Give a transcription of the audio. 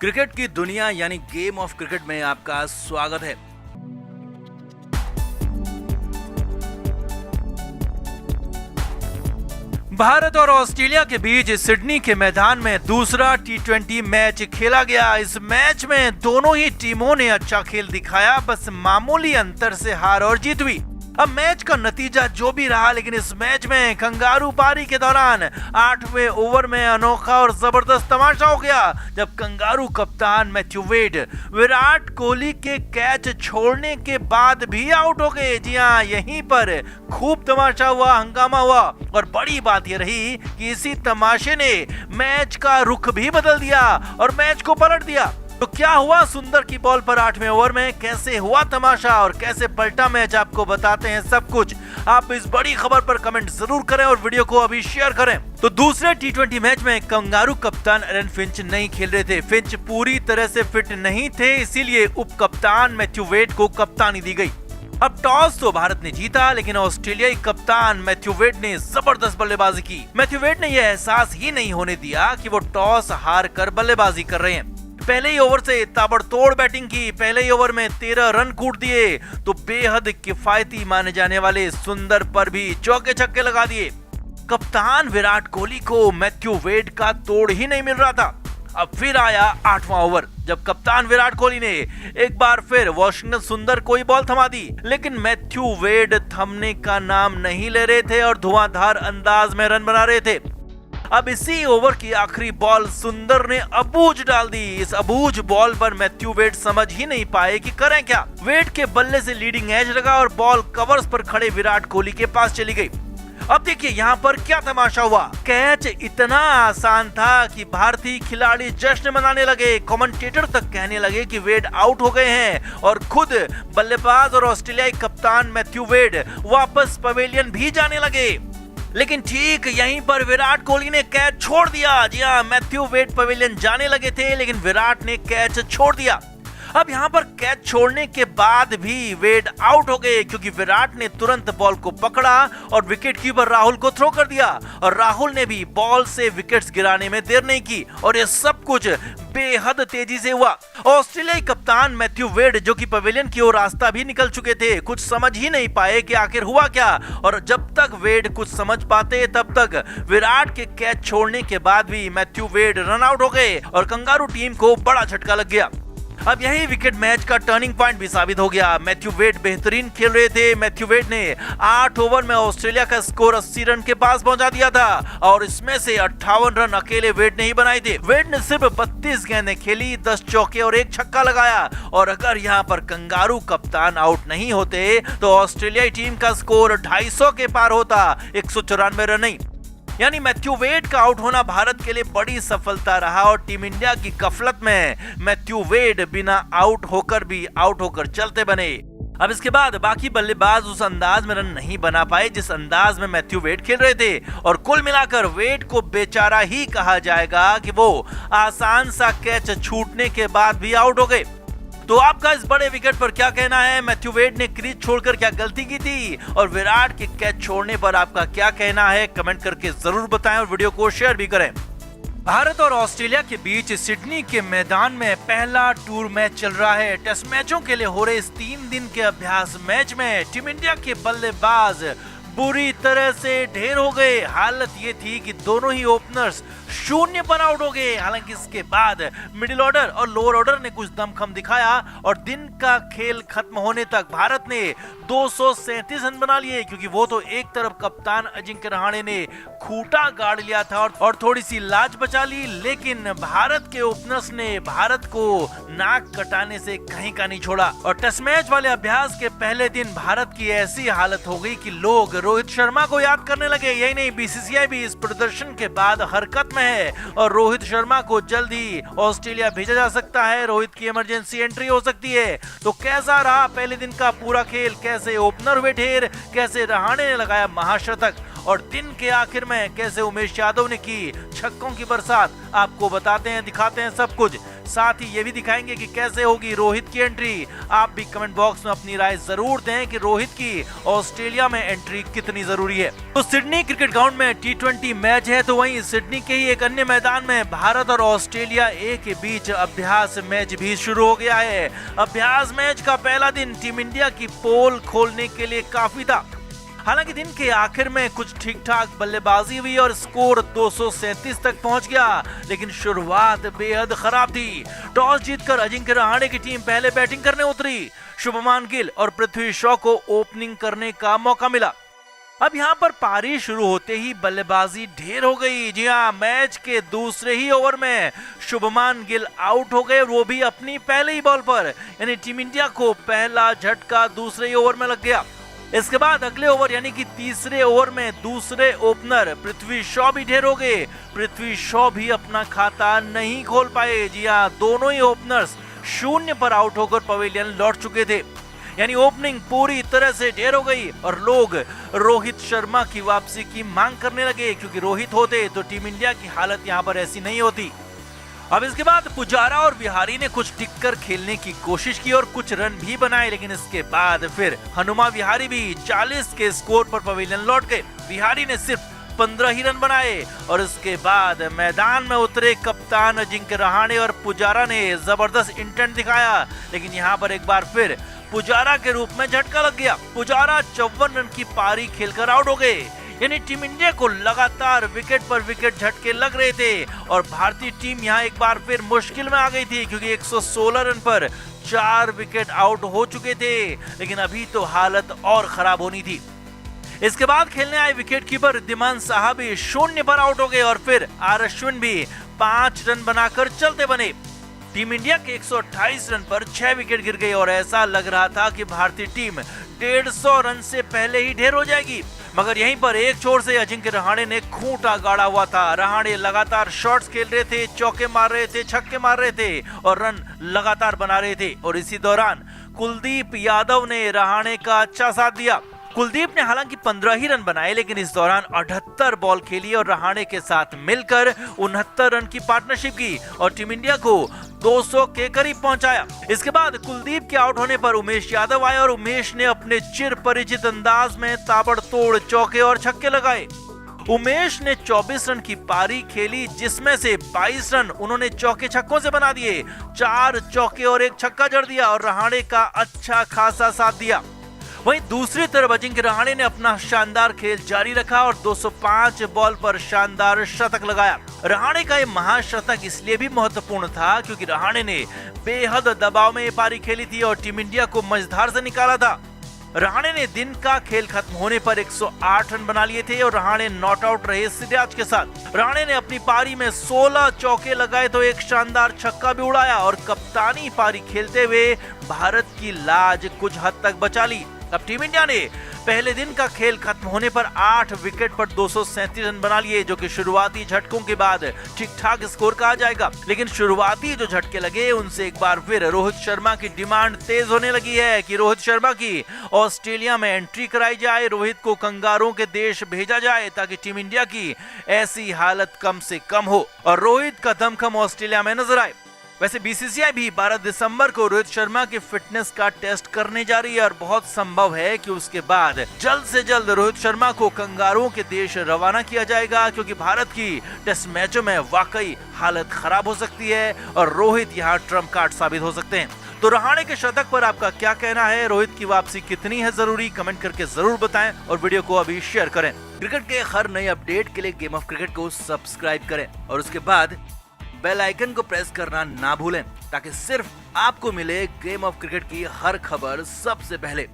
Cricket की दुनिया यानी गेम ऑफ क्रिकेट में आपका स्वागत है। भारत और ऑस्ट्रेलिया के बीच सिडनी के मैदान में दूसरा टी20 मैच खेला गया। इस मैच में दोनों ही टीमों ने अच्छा खेल दिखाया, बस मामूली अंतर से हार और जीत हुई। अब मैच का नतीजा जो भी रहा, लेकिन इस मैच में कंगारू पारी के दौरान 8वें ओवर में अनोखा और जबरदस्त तमाशा हो गया, जब कंगारू कप्तान मैथ्यू वेड विराट कोहली के कैच छोड़ने के बाद भी आउट हो गए। जी हां, यहीं पर खूब तमाशा हुआ, हंगामा हुआ और बड़ी बात यह रही कि इसी तमाशे ने मैच का रुख भी बदल दिया और मैच को पलट दिया। तो क्या हुआ सुंदर की बॉल पर 8वें ओवर में, कैसे हुआ तमाशा और कैसे पलटा मैच, आपको बताते हैं सब कुछ। आप इस बड़ी खबर पर कमेंट जरूर करें और वीडियो को अभी शेयर करें। तो दूसरे टी20 मैच में कंगारू कप्तान एरन फिंच नहीं खेल रहे थे। फिंच पूरी तरह से फिट नहीं थे, इसीलिए उप कप्तान मैथ्यू वेड को कप्तानी दी गई। अब टॉस तो भारत ने जीता, लेकिन ऑस्ट्रेलियाई कप्तान मैथ्यू वेड ने जबरदस्त बल्लेबाजी की। मैथ्यू वेड ने यह एहसास ही नहीं होने दिया कि वो टॉस हार कर बल्लेबाजी कर रहे हैं। पहले ही ओवर से ताबड़तोड़ बैटिंग की, पहले ही ओवर में 13 रन कूट दिए, तो बेहद किफायती माने जाने वाले सुंदर पर भी चौके छक्के लगा दिए। कप्तान विराट कोहली को मैथ्यू वेड का तोड़ ही नहीं मिल रहा था। अब फिर आया 8वां ओवर, जब कप्तान विराट कोहली ने एक बार फिर वॉशिंगटन सुंदर को ही बॉल थमा दी, लेकिन मैथ्यू वेड थमने का नाम नहीं ले रहे थे और धुआंधार अंदाज में रन बना रहे थे। अब इसी ओवर की आखिरी बॉल सुंदर ने अबूझ डाल दी। इस अबूझ बॉल पर मैथ्यू वेड समझ ही नहीं पाए कि करें क्या। वेड के बल्ले से लीडिंग एज लगा और बॉल कवर्स पर खड़े विराट कोहली के पास चली गई। अब देखिए यहाँ पर क्या तमाशा हुआ। कैच इतना आसान था कि भारतीय खिलाड़ी जश्न मनाने लगे, कमेंटेटर तक कहने लगे कि वेड आउट हो गए हैं और खुद बल्लेबाज और ऑस्ट्रेलियाई कप्तान मैथ्यू वेड वापस पवेलियन भी जाने लगे। लेकिन ठीक यहीं पर विराट कोहली ने कैच छोड़ दिया। जी हां, मैथ्यू वेड पवेलियन जाने लगे थे, लेकिन विराट ने कैच छोड़ दिया। अब यहां पर कैच छोड़ने के बाद भी वेड आउट हो गए, क्योंकि विराट ने तुरंत बॉल को पकड़ा और विकेट कीपर राहुल को थ्रो कर दिया और राहुल ने भी बॉल से विकेट्स गिराने में देर नहीं की और ये सब कुछ बेहद तेजी से हुआ। ऑस्ट्रेलियाई कप्तान मैथ्यू वेड, जो कि पवेलियन की ओर रास्ता भी निकल चुके थे, कुछ समझ ही नहीं पाए कि आखिर हुआ क्या। और जब तक वेड कुछ समझ पाते, तब तक विराट के कैच छोड़ने के बाद भी मैथ्यू वेड रन आउट हो गए और कंगारू टीम को बड़ा झटका लग गया। अब यही विकेट मैच का टर्निंग पॉइंट भी साबित हो गया। मैथ्यू वेड बेहतरीन खेल रहे थे। मैथ्यू वेड ने 8 ओवर में ऑस्ट्रेलिया का स्कोर 80 रन के पास पहुंचा दिया था और इसमें से 58 रन अकेले वेड ने ही बनाए थे। वेड ने सिर्फ 32 गेंदें खेली, 10 चौके और 1 छक्का लगाया और अगर यहाँ पर कंगारू कप्तान आउट नहीं होते तो ऑस्ट्रेलियाई टीम का स्कोर 250 के पार होता, 194 रन नहीं। यानी मैथ्यू वेड का आउट होना भारत के लिए बड़ी सफलता रहा और टीम इंडिया की गफलत में मैथ्यू वेड बिना आउट होकर चलते बने। अब इसके बाद बाकी बल्लेबाज उस अंदाज में रन नहीं बना पाए जिस अंदाज में मैथ्यू वेड खेल रहे थे और कुल मिलाकर वेड को बेचारा ही कहा जाएगा कि वो आसान सा कैच छूटने के बाद भी आउट हो गए। तो आपका इस बड़े विकेट पर क्या कहना है? मैथ्यू वेड ने क्रीज छोड़कर क्या गलती की थी और विराट के कैच छोड़ने पर आपका क्या कहना है? कमेंट करके जरूर बताएं और वीडियो को शेयर भी करें। भारत और ऑस्ट्रेलिया के बीच सिडनी के मैदान में पहला टूर मैच चल रहा है। टेस्ट मैचों के लिए हो रहे इस 3 दिन के अभ्यास मैच में टीम इंडिया के बल्लेबाज बुरी तरह से ढेर हो गए। हालत ये थी कि दोनों ही ओपनर्स 0 पर आउट हो गए। हालांकि इसके बाद मिडिल ऑर्डर और लोअर ऑर्डर ने कुछ दमखम दिखाया और दिन का खेल खत्म होने तक भारत ने 237 रन बना लिए, क्योंकि वो तो एक तरफ कप्तान अजिंक्य रहाणे ने खूंटा गाड़ लिया था और थोड़ी सी लाज बचा ली, लेकिन भारत के ओपनर्स ने भारत को नाक कटाने से कहीं का नहीं छोड़ा। और टेस्ट मैच वाले अभ्यास के पहले दिन भारत की ऐसी हालत हो गई कि लोग रोहित शर्मा को याद करने लगे। यही नहीं, बीसीसीआई भी इस प्रदर्शन के बाद हरकत में है और रोहित शर्मा को जल्द ही ऑस्ट्रेलिया भेजा जा सकता है। रोहित की इमरजेंसी एंट्री हो सकती है। तो कैसा रहा पहले दिन का पूरा खेल? कैसे ओपनर हुए ढेर, कैसे रहाणे ने लगाया महाशतक और दिन के आखिर में कैसे उमेश यादव ने की छक्कों की बरसात, आपको बताते हैं, दिखाते हैं सब कुछ। साथ ही ये भी दिखाएंगे कि कैसे होगी रोहित की एंट्री। आप भी कमेंट बॉक्स में अपनी राय जरूर दें कि रोहित की ऑस्ट्रेलिया में एंट्री कितनी जरूरी है। तो सिडनी क्रिकेट ग्राउंड में T20 मैच है, तो वहीं सिडनी के ही एक अन्य मैदान में भारत और ऑस्ट्रेलिया ए के बीच अभ्यास मैच भी शुरू हो गया है। अभ्यास मैच का पहला दिन टीम इंडिया की पोल खोलने के लिए काफी था। हालांकि दिन के आखिर में कुछ ठीक ठाक बल्लेबाजी हुई और स्कोर 237 तक पहुंच गया, लेकिन शुरुआत बेहद खराब थी। टॉस जीतकर अजिंक्य रहाणे की टीम पहले बैटिंग करने उतरी। शुभमान गिल और पृथ्वी शॉ को ओपनिंग करने का मौका मिला। अब यहाँ पर पारी शुरू होते ही बल्लेबाजी ढेर हो गई। जी हाँ, मैच के दूसरे ही ओवर में शुभमान गिल आउट हो गए, वो भी अपनी पहले ही बॉल पर। यानी टीम इंडिया को पहला झटका दूसरे ही ओवर में लग गया। इसके बाद अगले ओवर यानी कि तीसरे ओवर में दूसरे ओपनर पृथ्वी शॉ भी ढेर हो गए। पृथ्वी शॉ भी अपना खाता नहीं खोल पाए। जी हाँ, दोनों ही ओपनर्स शून्य पर आउट होकर पवेलियन लौट चुके थे। यानी ओपनिंग पूरी तरह से ढेर हो गई और लोग रोहित शर्मा की वापसी की मांग करने लगे, क्योंकि रोहित होते तो टीम इंडिया की हालत यहाँ पर ऐसी नहीं होती। अब इसके बाद पुजारा और विहारी ने कुछ टिककर खेलने की कोशिश की और कुछ रन भी बनाए, लेकिन इसके बाद फिर हनुमा विहारी भी 40 के स्कोर पर पवेलियन लौट गए। विहारी ने सिर्फ 15 ही रन बनाए और इसके बाद मैदान में उतरे कप्तान अजिंक्य रहाणे और पुजारा ने जबरदस्त इंटेंट दिखाया, लेकिन यहाँ पर एक बार फिर पुजारा के रूप में झटका लग गया। पुजारा 54 रन की पारी खेलकर आउट हो गए। यानी टीम इंडिया को लगातार विकेट पर विकेट झटके लग रहे थे और भारतीय टीम यहाँ एक बार फिर मुश्किल में आ गई थी, क्योंकि 116 रन पर 4 विकेट आउट हो चुके थे, लेकिन अभी तो हालत और खराब होनी थी। इसके बाद खेलने आए विकेटकीपर रिद्धिमान साहा भी शून्य पर आउट हो गए और फिर आर अश्विन भी 5 रन बनाकर चलते बने। टीम इंडिया के 128 रन पर 6 विकेट गिर गए और ऐसा लग रहा था कि भारतीय टीम 150 रन से पहले ही ढेर हो जाएगी। मगर यहीं पर एक छोर से अजिंक्य रहाणे ने खूंटा गाड़ा हुआ था। रहाणे लगातार शॉट्स खेल रहे थे, चौके मार रहे थे, छक्के मार रहे थे और रन लगातार बना रहे थे। और इसी दौरान कुलदीप यादव ने रहाणे का अच्छा साथ दिया। कुलदीप ने हालांकि 15 ही रन बनाए, लेकिन इस दौरान 78 बॉल खेली और रहाणे के साथ मिलकर 69 रन की पार्टनरशिप की और टीम इंडिया को 200 के करीब पहुंचाया। इसके बाद कुलदीप के आउट होने पर उमेश यादव आए और उमेश ने अपने चिर परिचित अंदाज में ताबड़तोड़ चौके और छक्के लगाए। उमेश ने 24 रन की पारी खेली, जिसमें से 22 रन उन्होंने चौके छक्कों से बना दिए। 4 चौके और 1 छक्का जड़ दिया और रहाणे का अच्छा खासा साथ दिया। वहीं दूसरी तरफ अजिंक्य रहाणे ने अपना शानदार खेल जारी रखा और 205 बॉल पर शानदार शतक लगाया। रहाणे का ये महाशतक इसलिए भी महत्वपूर्ण था क्योंकि रहाणे ने बेहद दबाव में ये पारी खेली थी और टीम इंडिया को मझधार से निकाला था। रहाणे ने दिन का खेल खत्म होने पर 108 रन बना लिए थे और रहाणे नॉट आउट रहे सिराज के साथ। रहाणे ने अपनी पारी में 16 चौके लगाए तो एक शानदार छक्का भी उड़ाया और कप्तानी पारी खेलते हुए भारत की लाज कुछ हद तक बचा ली। अब टीम इंडिया ने पहले दिन का खेल खत्म होने पर 8 विकेट पर 237 रन बना लिए, जो कि शुरुआती झटकों के बाद ठीक ठाक स्कोर कहा जाएगा। लेकिन शुरुआती जो झटके लगे उनसे एक बार फिर रोहित शर्मा की डिमांड तेज होने लगी है कि रोहित शर्मा की ऑस्ट्रेलिया में एंट्री कराई जाए, रोहित को कंगारों के देश भेजा जाए ताकि टीम इंडिया की ऐसी हालत कम से कम हो और रोहित का दमखम ऑस्ट्रेलिया में नजर आए। वैसे बीसीसीआई भी 12 दिसंबर को रोहित शर्मा की फिटनेस का टेस्ट करने जा रही है और बहुत संभव है कि उसके बाद जल्द से जल्द रोहित शर्मा को कंगारुओं के देश रवाना किया जाएगा, क्योंकि भारत की टेस्ट मैचों में वाकई हालत खराब हो सकती है और रोहित यहाँ ट्रम्प कार्ड साबित हो सकते हैं। तो रहाणे के शतक पर आपका क्या कहना है? रोहित की वापसी कितनी है जरूरी? कमेंट करके जरूर बताएं और वीडियो को अभी शेयर करें। क्रिकेट के हर नए अपडेट के लिए गेम ऑफ क्रिकेट को सब्सक्राइब करें और उसके बाद बेल आइकन को प्रेस करना ना भूलें ताकि सिर्फ आपको मिले गेम ऑफ क्रिकेट की हर खबर सबसे पहले।